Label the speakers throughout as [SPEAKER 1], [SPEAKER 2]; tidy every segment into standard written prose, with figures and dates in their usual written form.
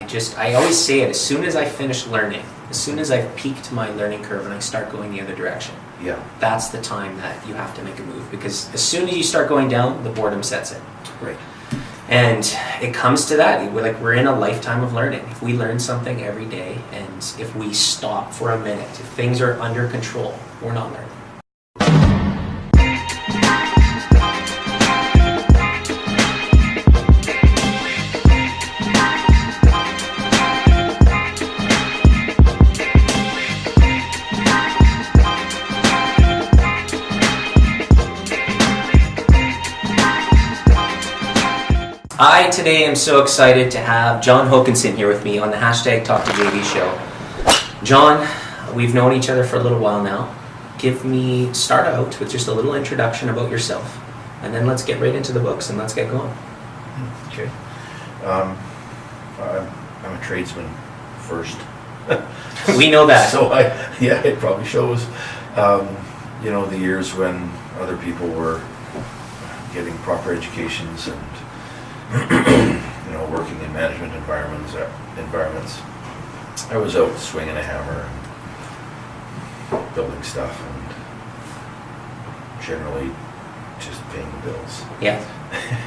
[SPEAKER 1] I always say it, as soon as I finish learning, as soon as I've peaked my learning curve and I start going the other direction, that's the time that you have to make a move, because as soon as you start going down, the boredom sets in.
[SPEAKER 2] Right.
[SPEAKER 1] And it comes to that, we're in a lifetime of learning. If we learn something every day, and if we stop for a minute, if things are under control, we're not learning. I today am so excited to have Jon Hokanson here with me on the #Talk to JV show. Jon, we've known each other for a little while now. Start out with just a little introduction about yourself, and then let's get right into the books and let's get going.
[SPEAKER 2] Okay. I'm a tradesman first.
[SPEAKER 1] We know that.
[SPEAKER 2] So it probably shows. The years when other people were getting proper educations and working in management environments. I was out swinging a hammer and building stuff and generally just paying the bills.
[SPEAKER 1] Yeah.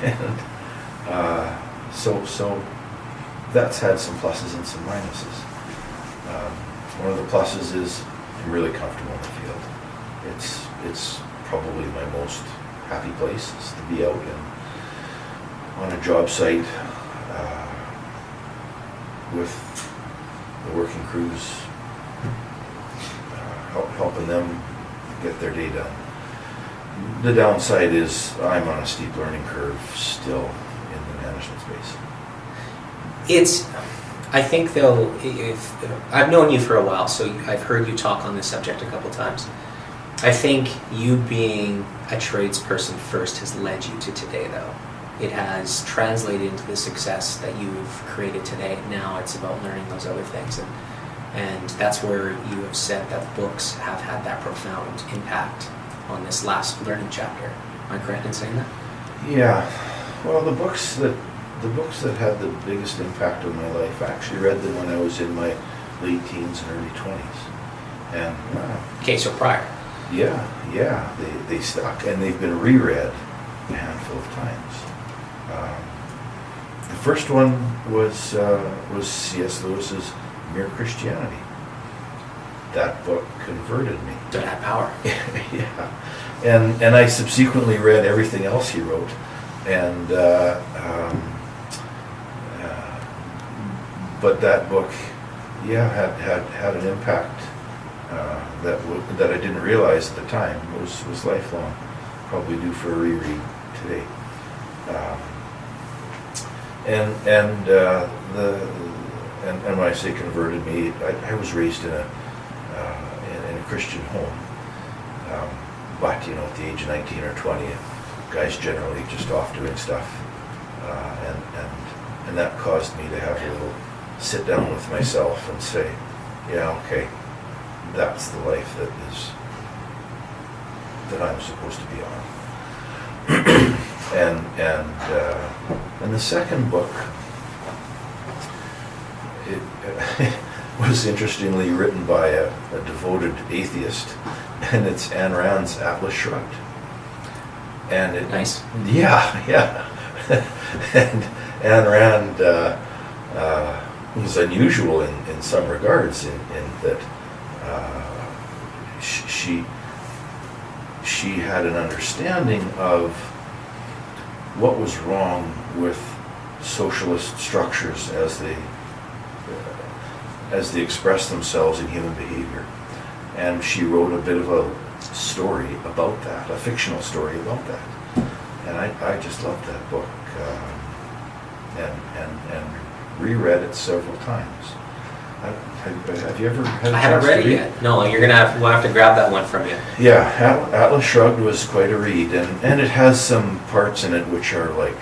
[SPEAKER 2] And so that's had some pluses and some minuses. One of the pluses is I'm really comfortable in the field. It's probably my most happy place is to be out and on a job site with the working crews, helping them get their day done. The downside is I'm on a steep learning curve still in the management space.
[SPEAKER 1] I think though, if I've known you for a while, so I've heard you talk on this subject a couple times. I think you being a tradesperson first has led you to today though. It has translated into the success that you've created today. Now it's about learning those other things. And that's where you have said that books have had that profound impact on this last learning chapter. Am I correct in saying that?
[SPEAKER 2] Yeah. Well, the books that had the biggest impact on my life, I actually read them when I was in my late teens and early 20s. And
[SPEAKER 1] okay, so prior.
[SPEAKER 2] Yeah. They stuck, and they've been reread a handful of times. The first one was C.S. Lewis's Mere Christianity. That book converted me.
[SPEAKER 1] So it had power.
[SPEAKER 2] Yeah, and I subsequently read everything else he wrote, and but that book, had an impact that I didn't realize at the time was lifelong. Probably due for a reread today. And when I say converted me, I was raised in a Christian home, but at the age of 19 or 20, guys generally just off doing stuff, and that caused me to have a little sit down with myself and say, okay, that's the life that I'm supposed to be on. And the second book, it was interestingly written by a devoted atheist, and it's Ayn Rand's Atlas Shrugged. And
[SPEAKER 1] nice.
[SPEAKER 2] Yeah. And Ayn Rand was unusual in some regards in that she had an understanding of what was wrong with socialist structures as they express themselves in human behavior. And she wrote a bit of a story about that, a fictional story about that. And I just loved that book, and reread it several times. Have you ever had a
[SPEAKER 1] I haven't read it yet. No, we'll have to grab that one from you.
[SPEAKER 2] Yeah, Atlas Shrugged was quite a read, and it has some parts in it which are like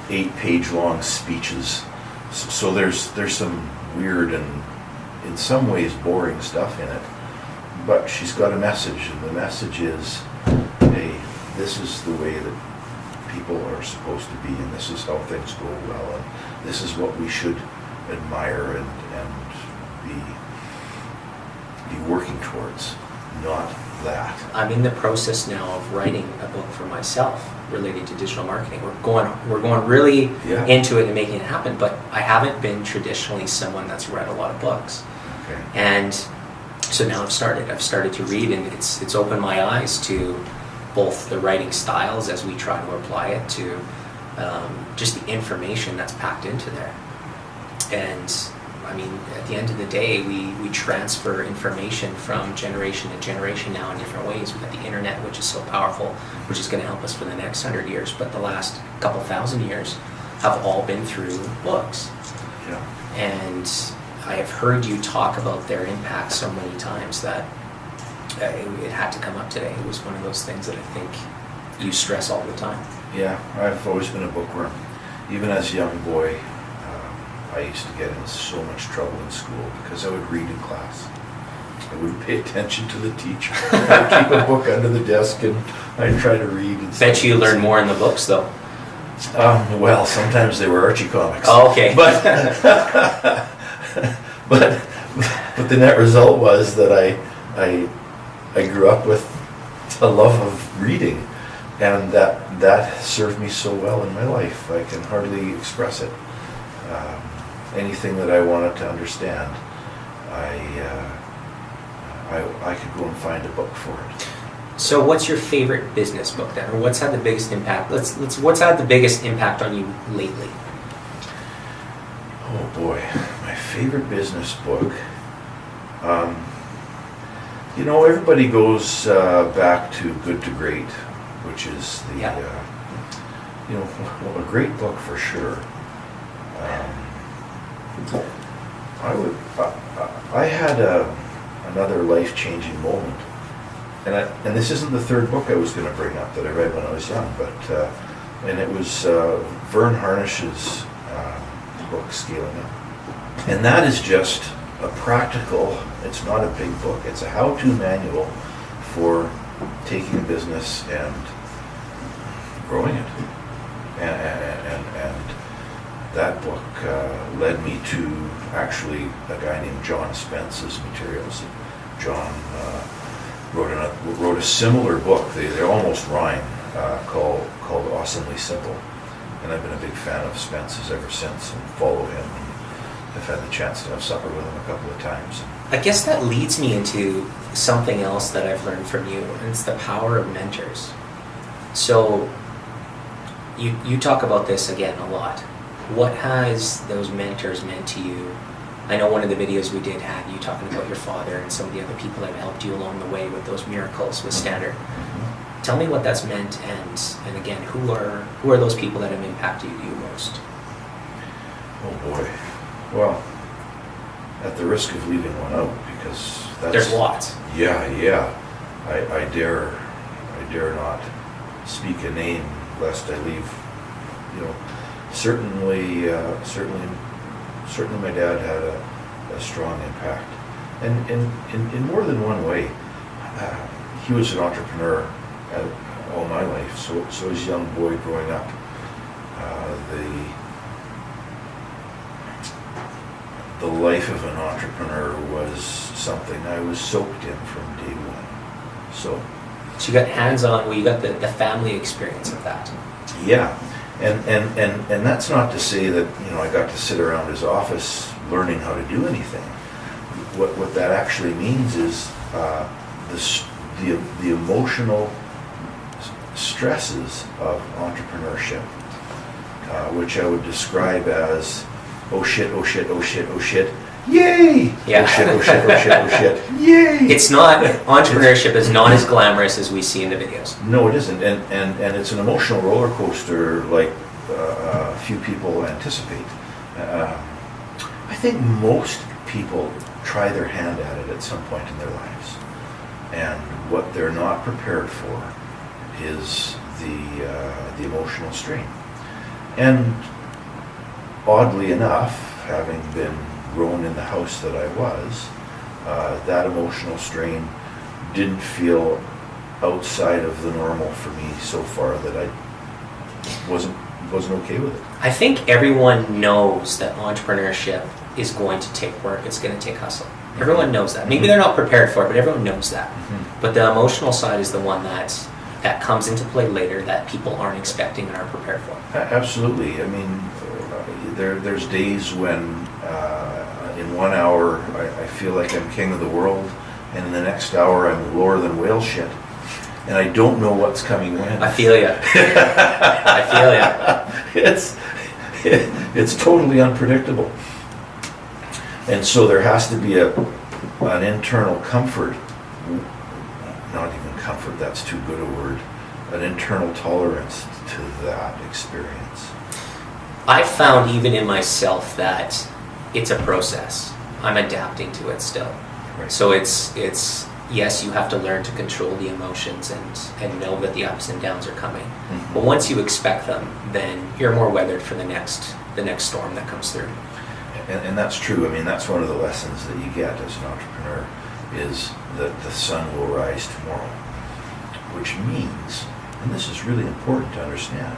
[SPEAKER 2] 8-page long speeches. So there's some weird and in some ways boring stuff in it. But she's got a message, and the message is, hey, this is the way that people are supposed to be, and this is how things go well, and this is what we should admire and be working towards, not that.
[SPEAKER 1] I'm in the process now of writing a book for myself related to digital marketing. We're going really into it and making it happen, but I haven't been traditionally someone that's read a lot of books.
[SPEAKER 2] Okay.
[SPEAKER 1] And so now I've started to read, and it's opened my eyes to both the writing styles as we try to apply it to just the information that's packed into there. And I mean, at the end of the day, we transfer information from generation to generation now in different ways. We've got the internet, which is so powerful, which is going to help us for the next 100 years, but the last couple thousand years have all been through books.
[SPEAKER 2] Yeah.
[SPEAKER 1] And I have heard you talk about their impact so many times that it had to come up today. It was one of those things that I think you stress all the time.
[SPEAKER 2] Yeah, I've always been a bookworm. Even as a young boy, I used to get in so much trouble in school because I would read in class. I wouldn't pay attention to the teacher. I'd keep a book under the desk and I'd try to read. And
[SPEAKER 1] bet you learn more in the books, though.
[SPEAKER 2] Well, sometimes they were Archie comics.
[SPEAKER 1] Oh, okay.
[SPEAKER 2] But the net result was that I grew up with a love of reading, and that served me so well in my life. I can hardly express it. Anything that I wanted to understand, I could go and find a book for it.
[SPEAKER 1] So, what's your favorite business book then, or what's had the biggest impact? What's had the biggest impact on you lately?
[SPEAKER 2] Oh boy, my favorite business book. Everybody goes back to Good to Great, which is the a great book for sure. I had another life-changing moment, and this isn't the third book I was going to bring up that I read when I was young, but and it was Vern Harnish's book, Scaling Up, and that is just a practical. It's not a big book. It's a how-to manual for taking a business and growing it, and that book led me to actually a guy named John Spence's materials. John wrote a similar book. They almost rhyme, called Awesomely Simple, and I've been a big fan of Spence's ever since and follow him. And I've had the chance to have supper with him a couple of times.
[SPEAKER 1] I guess that leads me into something else that I've learned from you, and it's the power of mentors. So you talk about this again a lot. What has those mentors meant to you? I know one of the videos we did had you talking about your father and some of the other people that have helped you along the way with those miracles with Standard.
[SPEAKER 2] Mm-hmm.
[SPEAKER 1] Tell me what that's meant, and again, who are those people that have impacted you most?
[SPEAKER 2] Oh boy. Well, at the risk of leaving one out, because
[SPEAKER 1] there's lots.
[SPEAKER 2] Yeah. I dare not speak a name lest I leave. Certainly my dad had a strong impact, and in more than one way. He was an entrepreneur all my life. So as a young boy growing up, the life of an entrepreneur was something I was soaked in from day one. So
[SPEAKER 1] you got hands-on. Well, you got the family experience of that.
[SPEAKER 2] Yeah. And that's not to say that I got to sit around his office learning how to do anything. What that actually means is the emotional stresses of entrepreneurship, which I would describe as oh shit, yay!
[SPEAKER 1] Yeah.
[SPEAKER 2] Oh shit, yay!
[SPEAKER 1] It's not, entrepreneurship is not as glamorous as we see in the videos.
[SPEAKER 2] No, it isn't, and it's an emotional roller coaster like few people anticipate. I think most people try their hand at it at some point in their lives, and what they're not prepared for is the emotional strain. And oddly enough, having been grown in the house that I was, that emotional strain didn't feel outside of the normal for me so far that I wasn't okay with it.
[SPEAKER 1] I think everyone knows that entrepreneurship is going to take work, it's going to take hustle. Everyone knows that. Maybe they're not prepared for it, but everyone knows that. But the emotional side is the one that comes into play later that people aren't expecting and aren't prepared for.
[SPEAKER 2] Absolutely. I mean, there's days when in 1 hour I feel like I'm king of the world, and in the next hour I'm lower than whale shit, and I don't know what's coming when.
[SPEAKER 1] I feel ya. I feel ya.
[SPEAKER 2] It's totally unpredictable. And so there has to be an internal comfort, not even comfort, that's too good a word, an internal tolerance to that experience.
[SPEAKER 1] I've found even in myself that it's a process. I'm adapting to it still.
[SPEAKER 2] Right.
[SPEAKER 1] So it's yes, you have to learn to control the emotions and know that the ups and downs are coming.
[SPEAKER 2] Mm-hmm.
[SPEAKER 1] But once you expect them, then you're more weathered for the next storm that comes through.
[SPEAKER 2] And that's true. I mean, that's one of the lessons that you get as an entrepreneur, is that the sun will rise tomorrow. Which means, and this is really important to understand,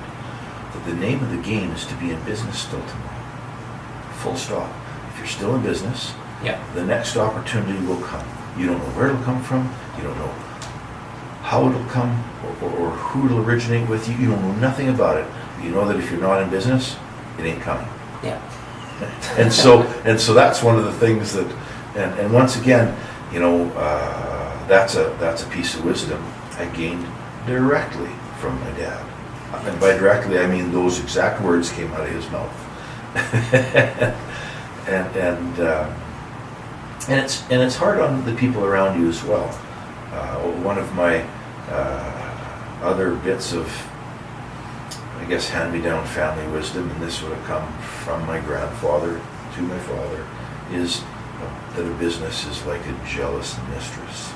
[SPEAKER 2] that the name of the game is to be in business still tomorrow. Full stop. If you're still in business,
[SPEAKER 1] Yeah.
[SPEAKER 2] the next opportunity will come. You don't know where it'll come from. You don't know how it'll come or who it'll originate with you. You don't know nothing about it. You know that if you're not in business, it ain't coming.
[SPEAKER 1] Yeah.
[SPEAKER 2] And so that's one of the things that, and once again, you know, that's a piece of wisdom I gained directly from my dad. And by directly, I mean those exact words came out of his mouth. and it's hard on the people around you as well. One of my other bits of, I guess, hand-me-down family wisdom, and this would have come from my grandfather to my father, is that a business is like a jealous mistress.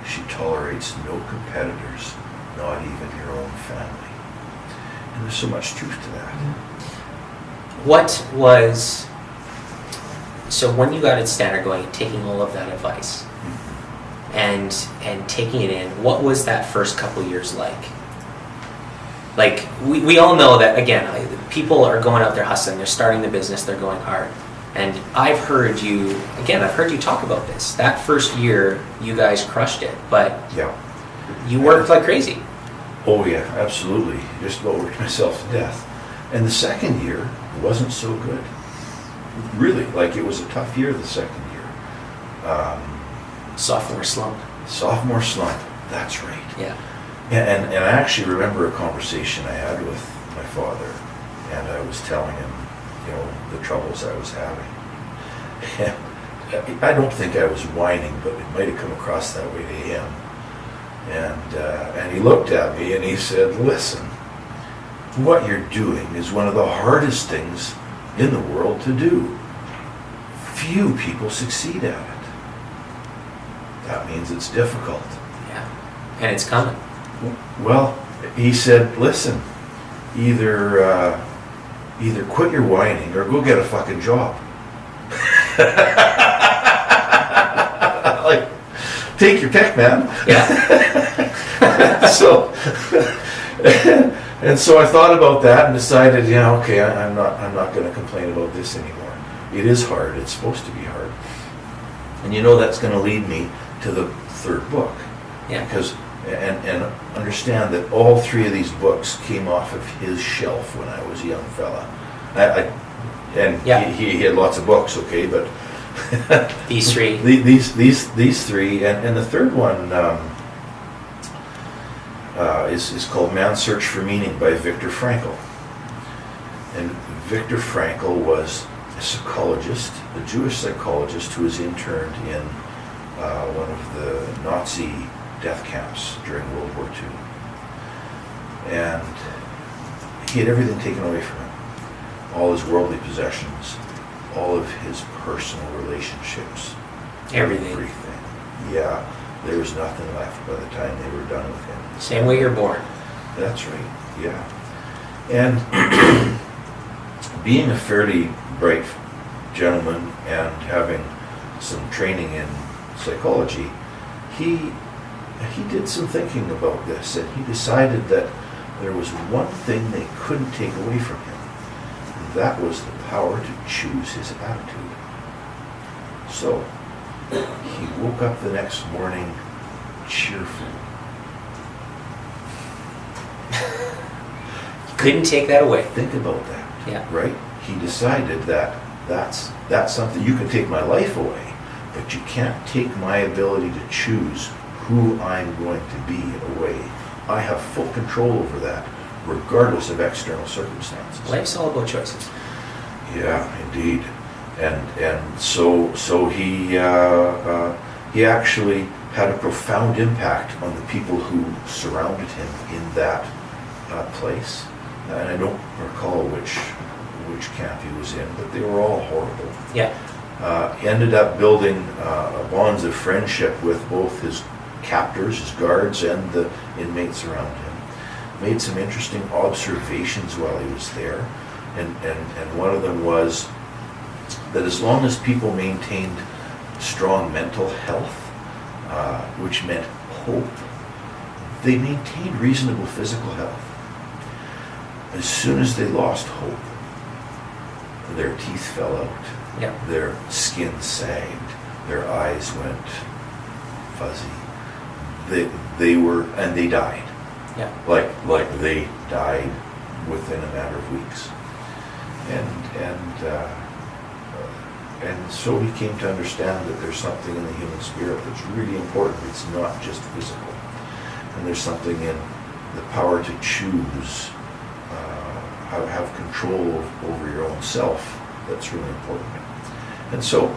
[SPEAKER 2] She tolerates no competitors, not even your own family. And there's so much truth to that.
[SPEAKER 1] So when you got at Standard going, taking all of that advice and taking it in, what was that first couple years like? Like, we all know that, again, people are going out there hustling, they're starting the business, they're going hard. And I've heard you talk about this. That first year, you guys crushed it, but
[SPEAKER 2] Yeah.
[SPEAKER 1] you worked like crazy.
[SPEAKER 2] Oh yeah, absolutely. Just about worked myself to death. And the second year wasn't so good. Really, like, it was a tough year the second year.
[SPEAKER 1] Sophomore slump.
[SPEAKER 2] Sophomore slump, that's right.
[SPEAKER 1] Yeah.
[SPEAKER 2] And I actually remember a conversation I had with my father, and I was telling him, you know, the troubles I was having. And I don't think I was whining, but it might have come across that way to him. And he looked at me and he said, "Listen, what you're doing is one of the hardest things in the world to do. Few people succeed at it. That means it's difficult."
[SPEAKER 1] Yeah. And it's coming.
[SPEAKER 2] Well, he said, "Listen, either quit your whining or go get a fucking job." Like, take your pick, man.
[SPEAKER 1] Yeah.
[SPEAKER 2] So, and so I thought about that and decided, okay, I'm not going to complain about this anymore. It is hard. It's supposed to be hard. And that's going to lead me to the third book.
[SPEAKER 1] Yeah.
[SPEAKER 2] Because and understand that all three of these books came off of his shelf when I was a young fella. He had lots of books, okay, but
[SPEAKER 1] These three.
[SPEAKER 2] these three, and the third one is called Man's Search for Meaning by Viktor Frankl. And Viktor Frankl was a psychologist, a Jewish psychologist who was interned in one of the Nazi death camps during World War II. And he had everything taken away from him. All his worldly possessions, all of his personal relationships.
[SPEAKER 1] Everything.
[SPEAKER 2] Yeah, there was nothing left by the time they were done with him.
[SPEAKER 1] Same way you're born.
[SPEAKER 2] That's right, yeah. And being a fairly bright gentleman and having some training in psychology, he did some thinking about this, and he decided that there was one thing they couldn't take away from him, and that was the power to choose his attitude. So he woke up the next morning cheerful.
[SPEAKER 1] Couldn't take that away.
[SPEAKER 2] Think about that.
[SPEAKER 1] Yeah.
[SPEAKER 2] Right? He decided that that's something, you can take my life away, but you can't take my ability to choose who I'm going to be away. I have full control over that, regardless of external circumstances.
[SPEAKER 1] Life's all about choices.
[SPEAKER 2] Yeah, indeed. And so he actually had a profound impact on the people who surrounded him in that place. And I don't recall which camp he was in, but they were all horrible.
[SPEAKER 1] Yeah.
[SPEAKER 2] He ended up building bonds of friendship with both his captors, his guards, and the inmates around him. Made some interesting observations while he was there, and one of them was that as long as people maintained strong mental health, which meant hope, they maintained reasonable physical health. As soon as they lost hope, their teeth fell out,
[SPEAKER 1] Yeah.
[SPEAKER 2] their skin sagged, their eyes went fuzzy. They died.
[SPEAKER 1] Yeah.
[SPEAKER 2] Like they died within a matter of weeks. And so he came to understand that there's something in the human spirit that's really important. It's not just physical. And there's something in the power to choose, have control over your own self that's really important. And so,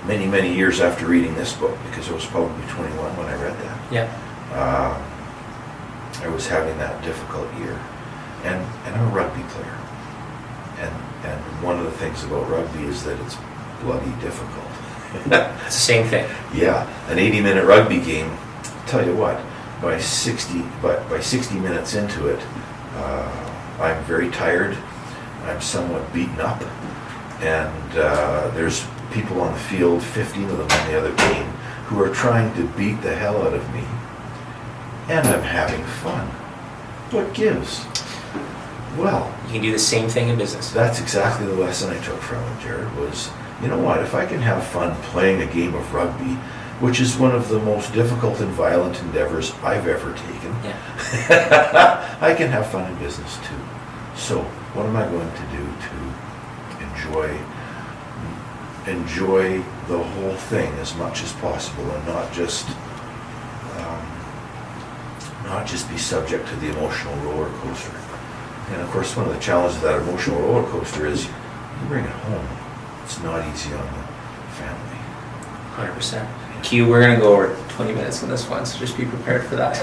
[SPEAKER 2] many, many years after reading this book, because I was probably 21 when I read that,
[SPEAKER 1] Yeah.
[SPEAKER 2] I was having that difficult year. And I'm a rugby player. And one of the things about rugby is that it's bloody difficult.
[SPEAKER 1] It's the same thing.
[SPEAKER 2] Yeah, an 80-minute rugby game, tell you what, by 60 minutes into it, I'm very tired, I'm somewhat beaten up, and there's people on the field, 15 of them on the other team, who are trying to beat the hell out of me. And I'm having fun. What gives? Well,
[SPEAKER 1] You can do the same thing in business.
[SPEAKER 2] that's exactly the lesson I took from it, Jared, was, you know what, if I can have fun playing a game of rugby, which is one of the most difficult and violent endeavors I've ever taken,
[SPEAKER 1] Yeah.
[SPEAKER 2] I can have fun in business too. So what am I going to do to enjoy the whole thing as much as possible, and not just be subject to the emotional roller coaster? And of course, one of the challenges of that emotional roller coaster is you bring it home. It's not easy on the family.
[SPEAKER 1] 100%. Q, we're going to go over 20 minutes on this one, so just be prepared for that.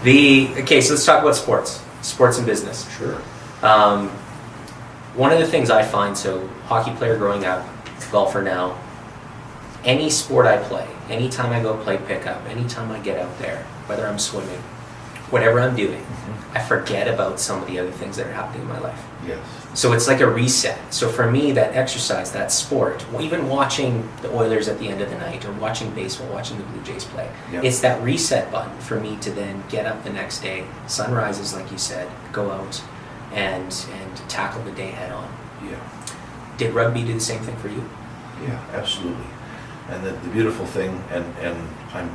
[SPEAKER 1] Okay, so let's talk about sports and business.
[SPEAKER 2] Sure.
[SPEAKER 1] One of the things I find, so hockey player growing up, golfer now, any sport I play, anytime I go play pickup, anytime I get out there, whether I'm swimming, whatever I'm doing, I forget about some of the other things that are happening in my life.
[SPEAKER 2] Yes.
[SPEAKER 1] So it's like a reset. So for me, that exercise, that sport, even watching the Oilers at the end of the night, or watching baseball, watching the Blue Jays play,
[SPEAKER 2] Yep.
[SPEAKER 1] it's that reset button for me to then get up the next day, sun rises like you said, go out and tackle the day head on.
[SPEAKER 2] Yeah.
[SPEAKER 1] Did rugby do the same thing for you?
[SPEAKER 2] Yeah, absolutely. And the beautiful thing, and I'm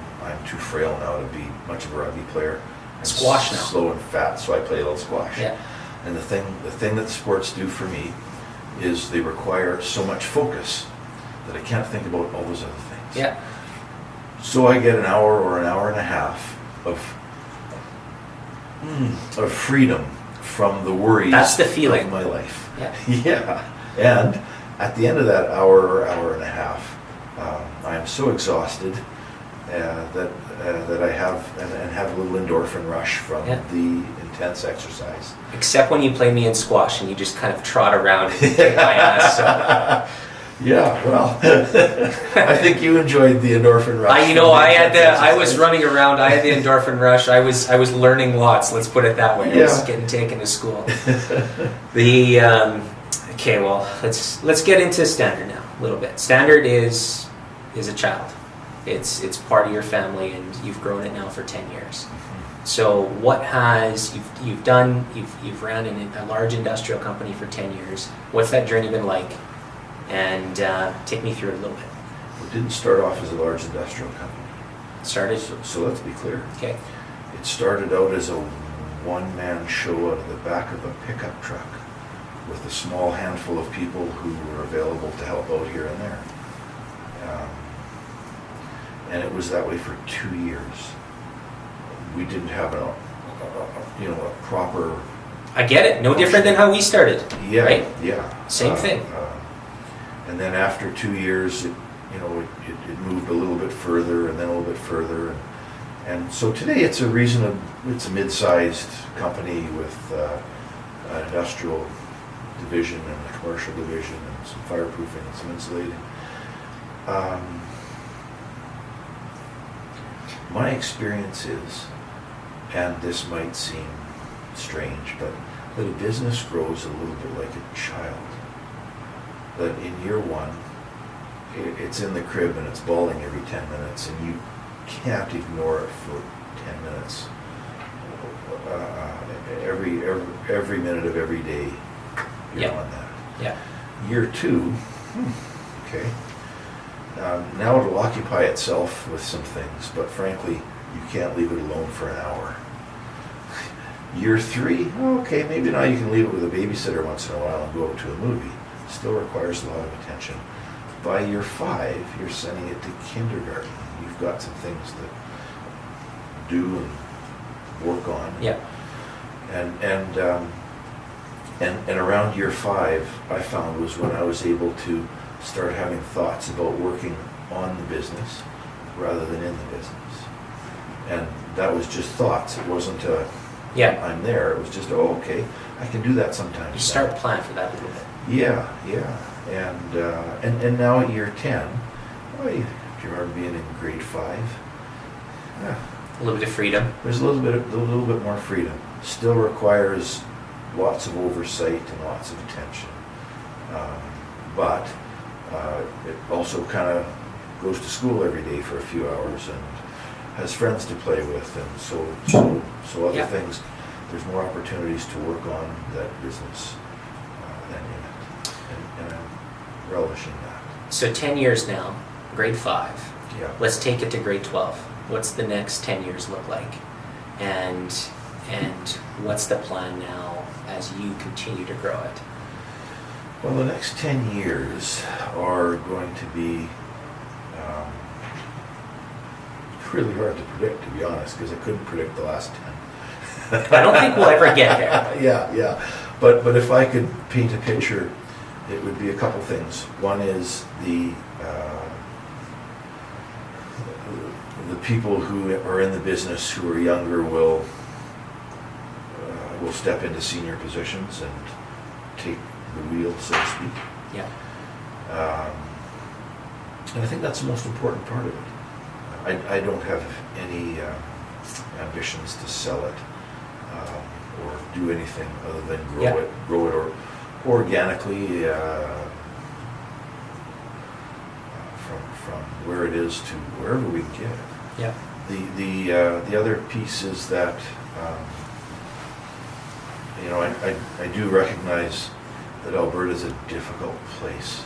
[SPEAKER 2] too frail now to be much of a rugby player. I'm
[SPEAKER 1] Squash now.
[SPEAKER 2] Slow and fat, so I play a little squash.
[SPEAKER 1] Yeah.
[SPEAKER 2] And the thing that sports do for me is they require so much focus that I can't think about all those other things.
[SPEAKER 1] Yeah.
[SPEAKER 2] So I get an hour or an hour and a half of freedom from the worries
[SPEAKER 1] That's the feeling.
[SPEAKER 2] of my life.
[SPEAKER 1] Yeah.
[SPEAKER 2] Yeah. And at the end of that hour or hour and a half, I am so exhausted that I have a little endorphin rush from
[SPEAKER 1] Yeah.
[SPEAKER 2] the intense exercise.
[SPEAKER 1] Except when you play me in squash and you just kind of trot around and kick my ass. So.
[SPEAKER 2] Yeah, well, I think you enjoyed the endorphin rush.
[SPEAKER 1] I was running around. I had the endorphin rush. I was learning lots. Let's put it that way. I was
[SPEAKER 2] Yeah.
[SPEAKER 1] getting taken to school. Okay, well, let's get into Standard now a little bit. Standard is a child. It's part of your family, and you've grown it now for 10 years. So what has you've ran a large industrial company for 10 years. What's that journey been like And take me through it a little bit.
[SPEAKER 2] It didn't start off as a large industrial company.
[SPEAKER 1] Started?
[SPEAKER 2] So let's be clear.
[SPEAKER 1] Okay.
[SPEAKER 2] It started out as a one-man show out of the back of a pickup truck with a small handful of people who were available to help out here and there. And it was that way for 2 years. We didn't have a proper...
[SPEAKER 1] I get it. No different than how we started.
[SPEAKER 2] Yeah,
[SPEAKER 1] right?
[SPEAKER 2] yeah.
[SPEAKER 1] Same thing.
[SPEAKER 2] And then after 2 years, it moved a little bit further and then a little bit further. And so today it's a mid-sized company with an industrial division and a commercial division and some fireproofing and some insulating. My experience is, and this might seem strange, but a business grows a little bit like a child. That in year one, it's in the crib and it's bawling every 10 minutes, and you can't ignore it for 10 minutes. Every minute of every day, you're on that.
[SPEAKER 1] Yeah.
[SPEAKER 2] Year two, okay. Now it'll occupy itself with some things, but frankly, you can't leave it alone for an hour. Year three, okay, maybe now you can leave it with a babysitter once in a while and go out to a movie. Still requires a lot of attention. By year 5, you're sending it to kindergarten. You've got some things to do and work on.
[SPEAKER 1] Yeah.
[SPEAKER 2] And around year 5, I found was when I was able to start having thoughts about working on the business rather than in the business. And that was just thoughts. It wasn't I'm there. It was just, okay, I can do that sometimes.
[SPEAKER 1] You start planning for that a little bit.
[SPEAKER 2] Yeah. And now at year 10, do you remember being in grade 5? Yeah.
[SPEAKER 1] A little bit of freedom.
[SPEAKER 2] There's a little bit more freedom. Still requires lots of oversight and lots of attention. But it also kind of goes to school every day for a few hours and has friends to play with, and so other things. There's more opportunities to work on that business than in it, and I'm relishing that.
[SPEAKER 1] So 10 years now, grade 5.
[SPEAKER 2] Yeah.
[SPEAKER 1] Let's take it to grade 12. What's the next 10 years look like? And what's the plan now as you continue to grow it?
[SPEAKER 2] Well, the next 10 years are going to be really hard to predict, to be honest, because I couldn't predict the last 10.
[SPEAKER 1] I don't think we'll ever get there.
[SPEAKER 2] Yeah. But if I could paint a picture, it would be a couple things. One is the people who are in the business who are younger will step into senior positions and take the wheel, so to speak.
[SPEAKER 1] Yeah.
[SPEAKER 2] And I think that's the most important part of it. I don't have any ambitions to sell it or do anything other than grow it or organically from where it is to wherever we can get it.
[SPEAKER 1] Yeah.
[SPEAKER 2] The other piece is that I do recognize that Alberta is a difficult place,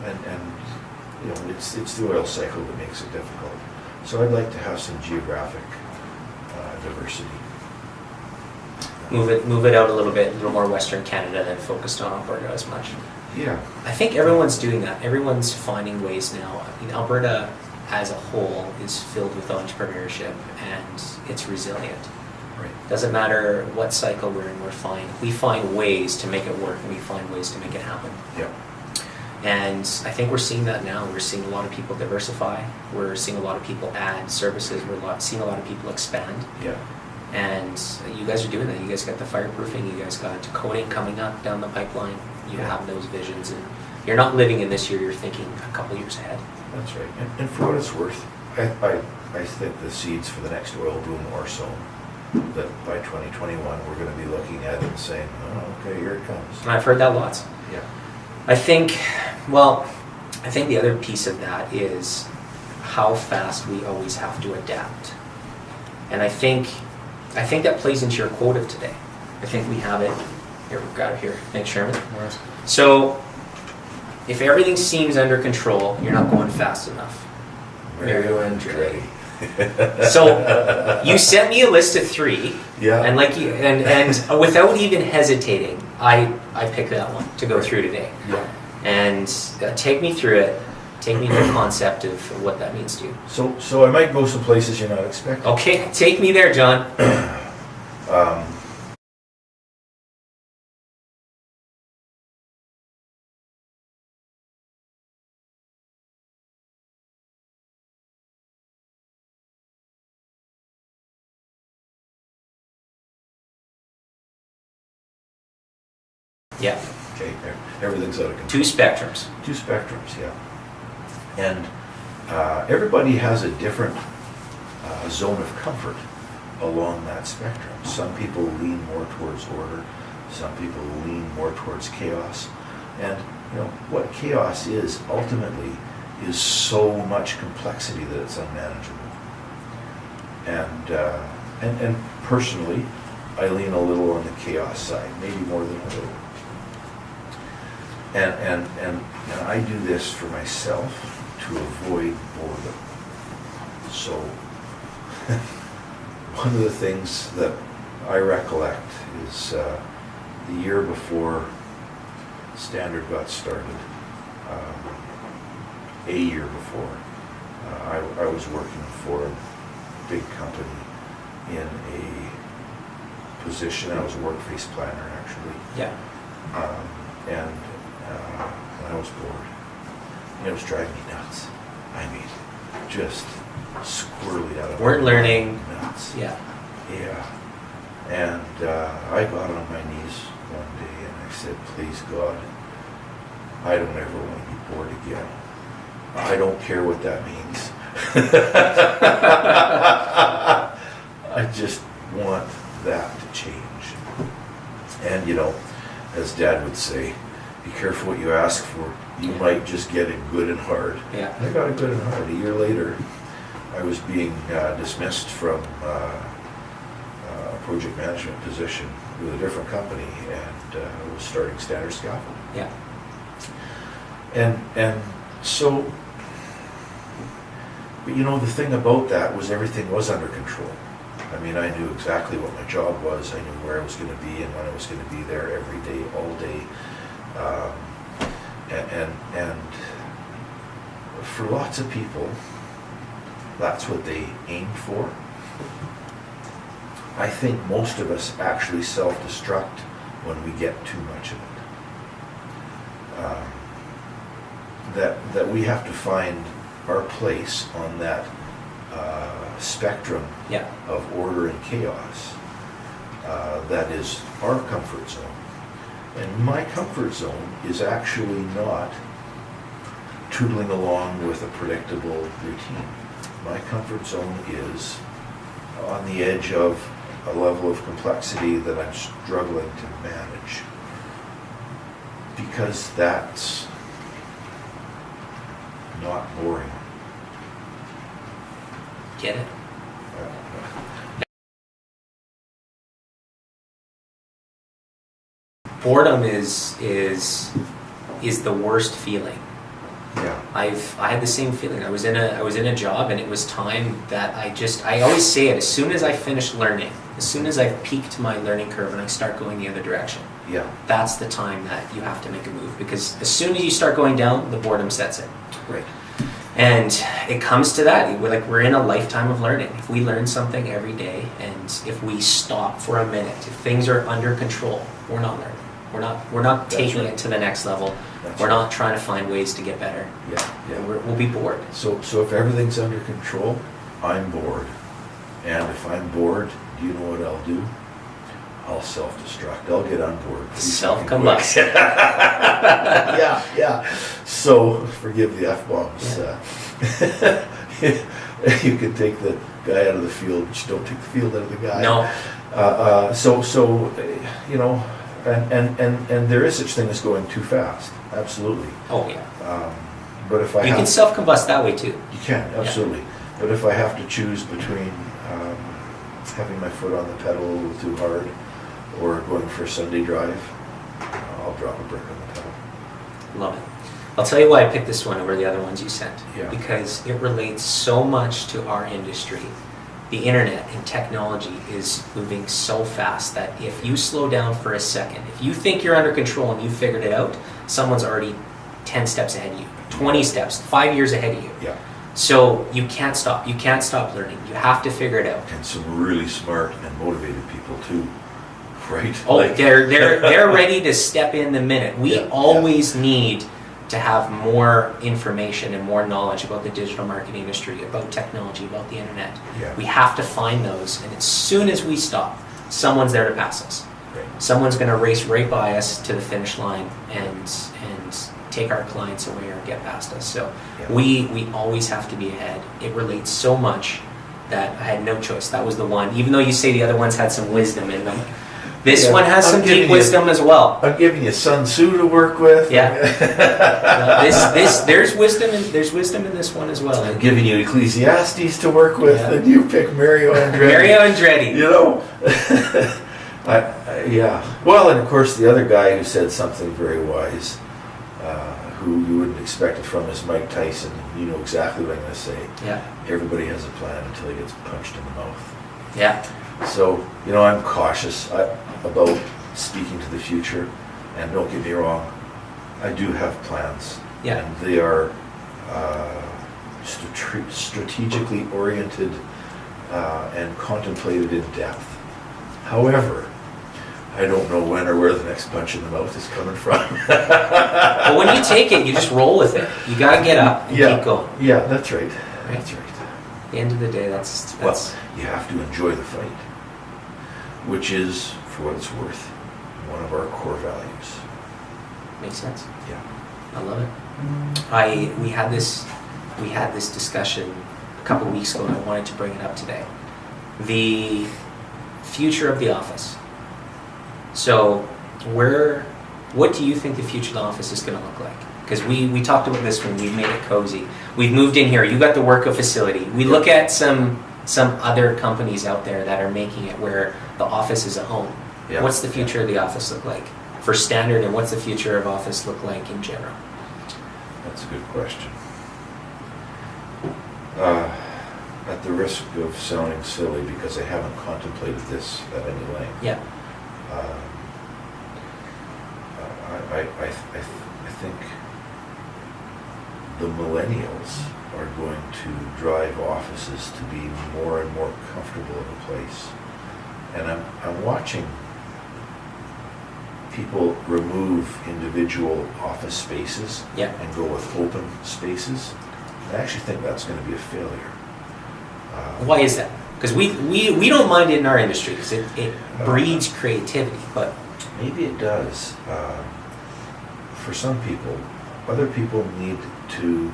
[SPEAKER 2] and it's the oil cycle that makes it difficult. So I'd like to have some geographic diversity.
[SPEAKER 1] Move it out a little bit, a little more Western Canada than focused on Alberta as much.
[SPEAKER 2] Yeah.
[SPEAKER 1] I think everyone's doing that. Everyone's finding ways now. I mean, Alberta as a whole is filled with entrepreneurship and it's resilient.
[SPEAKER 2] Right.
[SPEAKER 1] Doesn't matter what cycle we're in, we find ways to make it work and we find ways to make it happen.
[SPEAKER 2] Yeah.
[SPEAKER 1] And I think we're seeing that now. We're seeing a lot of people diversify. We're seeing a lot of people add services. We're seeing a lot of people expand.
[SPEAKER 2] Yeah.
[SPEAKER 1] And you guys are doing that. You guys got the fireproofing. You guys got coating coming up down the pipeline. You have those visions. And you're not living in this year. You're thinking a couple years ahead.
[SPEAKER 2] That's right. And for what it's worth, I think the seeds for the next oil boom are sown. That by 2021, we're going to be looking at it and saying, okay, here it comes.
[SPEAKER 1] And I've heard that lots.
[SPEAKER 2] Yeah.
[SPEAKER 1] I think the other piece of that is how fast we always have to adapt. And I think that plays into your quote of today. I think we have it. Here, we've got it here. Thanks, Sherman. So If everything seems under control, you're not going fast enough.
[SPEAKER 2] Mario Andretti.
[SPEAKER 1] So you sent me a list of 3,
[SPEAKER 2] Yeah.
[SPEAKER 1] and and without even hesitating, I picked that one to go through today.
[SPEAKER 2] Yeah.
[SPEAKER 1] And take me through it. Take me to the concept of what that means to you.
[SPEAKER 2] So I might go some places you're not expecting.
[SPEAKER 1] Okay, take me there, John. Yeah,
[SPEAKER 2] Okay, everything's out of control.
[SPEAKER 1] 2 spectrums.
[SPEAKER 2] 2 spectrums, yeah. And everybody has a different zone of comfort along that spectrum. Some people lean more towards order, some people lean more towards chaos. And you know what chaos is ultimately is so much complexity that it's unmanageable. And personally, I lean a little on the chaos side, maybe more than a little. And I do this for myself to avoid boredom. So one of the things that I recollect is the year before Standard got started, a year before, I was working for a big company in a position. I was a work-face planner, actually.
[SPEAKER 1] Yeah.
[SPEAKER 2] And I was bored. It was driving me nuts. I mean, just squirrely out of
[SPEAKER 1] Weren't
[SPEAKER 2] my
[SPEAKER 1] learning.
[SPEAKER 2] nuts.
[SPEAKER 1] Yeah.
[SPEAKER 2] Yeah. And I got on my knees one day and I said, please God, I don't ever want to be bored again. I don't care what that means. I just want that to change. And you know, as Dad would say, be careful what you ask for. You might just get it good and hard.
[SPEAKER 1] Yeah.
[SPEAKER 2] I got it good and hard. A year later, I was being dismissed from a project management position with a different company, and I was starting Standard Scaffold.
[SPEAKER 1] Yeah.
[SPEAKER 2] And so, but you know, the thing about that was everything was under control. I mean, I knew exactly what my job was. I knew where I was going to be and when I was going to be there every day, all day. And for lots of people, that's what they aim for. I think most of us actually self-destruct when we get too much of it. That we have to find our place on that spectrum
[SPEAKER 1] Yeah.
[SPEAKER 2] of order and chaos. That is our comfort zone. And my comfort zone is actually not tootling along with a predictable routine. My comfort zone is on the edge of a level of complexity that I'm struggling to manage. Because that's not boring.
[SPEAKER 1] Get it? Boredom is the worst feeling.
[SPEAKER 2] Yeah.
[SPEAKER 1] I had the same feeling. I was in a job, and it was time that I always say it, as soon as I finish learning, as soon as I've peaked my learning curve and I start going the other direction,
[SPEAKER 2] Yeah.
[SPEAKER 1] that's the time that you have to make a move, because as soon as you start going down, the boredom sets in.
[SPEAKER 2] Right.
[SPEAKER 1] And it comes to that, we're in a lifetime of learning. If we learn something every day, and if we stop for a minute, if things are under control, we're not learning. We're not taking
[SPEAKER 2] right.
[SPEAKER 1] it to the next level.
[SPEAKER 2] That's
[SPEAKER 1] We're
[SPEAKER 2] right.
[SPEAKER 1] not trying to find ways to get better.
[SPEAKER 2] Yeah. Yeah.
[SPEAKER 1] We'll be bored.
[SPEAKER 2] So if everything's under control, I'm bored. And if I'm bored, do you know what I'll do? I'll self-destruct. I'll get on board.
[SPEAKER 1] Self-combust.
[SPEAKER 2] Yeah. So, forgive the F-bombs. You can take the guy out of the field, but you don't take the field out of the guy.
[SPEAKER 1] No.
[SPEAKER 2] So you know, and there is such thing as going too fast. Absolutely.
[SPEAKER 1] Oh yeah.
[SPEAKER 2] But if I
[SPEAKER 1] You can self-combust that way too.
[SPEAKER 2] you can, absolutely. But if I have to choose between having my foot on the pedal a little too hard or going for a Sunday drive, I'll drop a brick on the pedal.
[SPEAKER 1] Love it. I'll tell you why I picked this one over the other ones you sent.
[SPEAKER 2] Yeah.
[SPEAKER 1] Because it relates so much to our industry. The internet and technology is moving so fast that if you slow down for a second, if you think you're under control and you figured it out, someone's already 10 steps ahead of you, 20 steps, 5 years ahead of you.
[SPEAKER 2] Yeah.
[SPEAKER 1] So you can't stop. You can't stop learning. You have to figure it out.
[SPEAKER 2] And some really smart and motivated people too, right?
[SPEAKER 1] Oh, they're ready to step in the minute. We always need to have more information and more knowledge about the digital marketing industry, about technology, about the internet.
[SPEAKER 2] Yeah.
[SPEAKER 1] We have to find those, and as soon as we stop, someone's there to pass us.
[SPEAKER 2] Right.
[SPEAKER 1] Someone's going to race right by us to the finish line and take our clients away or get past us. So
[SPEAKER 2] Yeah.
[SPEAKER 1] we always have to be ahead. It relates so much that I had no choice. That was the one. Even though you say the other ones had some wisdom in them, this
[SPEAKER 2] Yeah,
[SPEAKER 1] one has
[SPEAKER 2] I'm
[SPEAKER 1] some
[SPEAKER 2] giving
[SPEAKER 1] deep
[SPEAKER 2] you-
[SPEAKER 1] wisdom as well.
[SPEAKER 2] I'm giving you Sun Tzu to work with.
[SPEAKER 1] Yeah. There's wisdom in this one as well.
[SPEAKER 2] I'm giving you Ecclesiastes to work with,
[SPEAKER 1] Yeah.
[SPEAKER 2] and you pick Mario Andretti.
[SPEAKER 1] Mario Andretti.
[SPEAKER 2] You know? Yeah. Well, and of course the other guy who said something very wise, who you wouldn't expect it from, is Mike Tyson. You know exactly what I'm going to say.
[SPEAKER 1] Yeah.
[SPEAKER 2] Everybody has a plan until he gets punched in the mouth.
[SPEAKER 1] Yeah.
[SPEAKER 2] So, you know, I'm cautious about speaking to the future. And don't get me wrong, I do have plans.
[SPEAKER 1] Yeah.
[SPEAKER 2] And they are strategically oriented and contemplated in depth. However, I don't know when or where the next punch in the mouth is coming from.
[SPEAKER 1] But when you take it, you just roll with it. You got to get up and keep going.
[SPEAKER 2] Yeah, that's right. That's right.
[SPEAKER 1] At the end of the day, that's
[SPEAKER 2] Well, you have to enjoy the fight, which is, for what it's worth, one of our core values.
[SPEAKER 1] makes sense.
[SPEAKER 2] Yeah.
[SPEAKER 1] I love it. We had this discussion a couple weeks ago, and I wanted to bring it up today. The future of the office. So, what do you think the future of the office is going to look like? Because we talked about this when we made it cozy. We've moved in here. You got the work of facility. We look at some other companies out there that are making it where the office is a home.
[SPEAKER 2] Yeah.
[SPEAKER 1] What's the future of the office look like for Standard, and what's the future of office look like in general?
[SPEAKER 2] That's a good question. At the risk of sounding silly, because I haven't contemplated this at any length.
[SPEAKER 1] Yeah.
[SPEAKER 2] I think the millennials are going to drive offices to be more and more comfortable of a place. And I'm watching people remove individual office spaces and go with open spaces. I actually think that's going to be a failure. Why
[SPEAKER 1] is that? Because we don't mind it in our industry because it breeds creativity, but
[SPEAKER 2] maybe it does. For some people, other people need to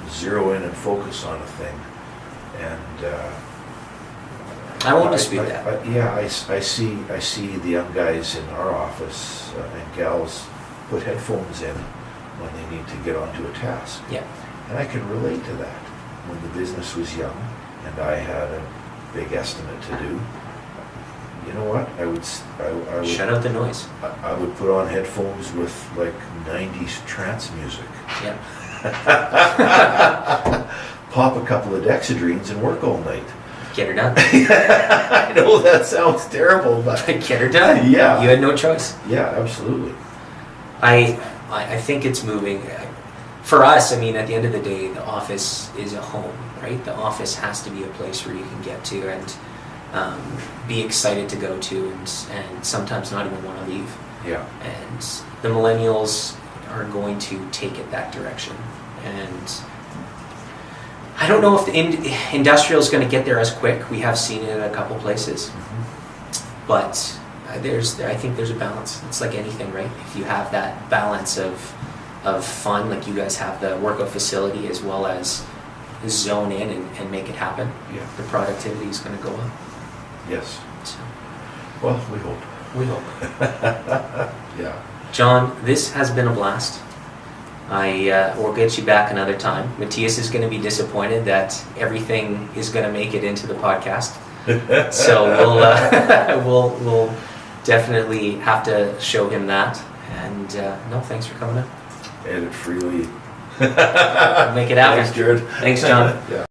[SPEAKER 2] zero in and focus on a thing, and
[SPEAKER 1] I won't dispute that.
[SPEAKER 2] I see the young guys in our office and gals put headphones in when they need to get onto a task.
[SPEAKER 1] Yeah.
[SPEAKER 2] And I can relate to that. When the business was young and I had a big estimate to do, you know what? I would
[SPEAKER 1] shut out the noise.
[SPEAKER 2] I would put on headphones with like 90s trance music.
[SPEAKER 1] Yeah.
[SPEAKER 2] Pop a couple of Dexedrines and work all night.
[SPEAKER 1] Get her done.
[SPEAKER 2] I know that sounds terrible, but
[SPEAKER 1] get her done.
[SPEAKER 2] Yeah.
[SPEAKER 1] You had no choice.
[SPEAKER 2] Yeah, absolutely.
[SPEAKER 1] I think it's moving. For us, I mean, at the end of the day, the office is a home, right? The office has to be a place where you can get to and be excited to go to and sometimes not even want to leave.
[SPEAKER 2] Yeah.
[SPEAKER 1] And the millennials are going to take it that direction. And I don't know if the industrial is going to get there as quick. We have seen it in a couple places.
[SPEAKER 2] Mm-hmm.
[SPEAKER 1] But I think there's a balance. It's like anything, right? If you have that balance of fun, like you guys have the workout facility as well as zone in and make it happen, the productivity is going to go up.
[SPEAKER 2] Yes.
[SPEAKER 1] So,
[SPEAKER 2] well, we hope.
[SPEAKER 1] We hope.
[SPEAKER 2] Yeah.
[SPEAKER 1] Jon, this has been a blast. We'll get you back another time. Matthias is going to be disappointed that everything is going to make it into the podcast. So we'll definitely have to show him that. And no, thanks for coming in.
[SPEAKER 2] edit freely.
[SPEAKER 1] Make it happen.
[SPEAKER 2] Thanks, Jared.
[SPEAKER 1] Thanks, John.
[SPEAKER 3] Yeah.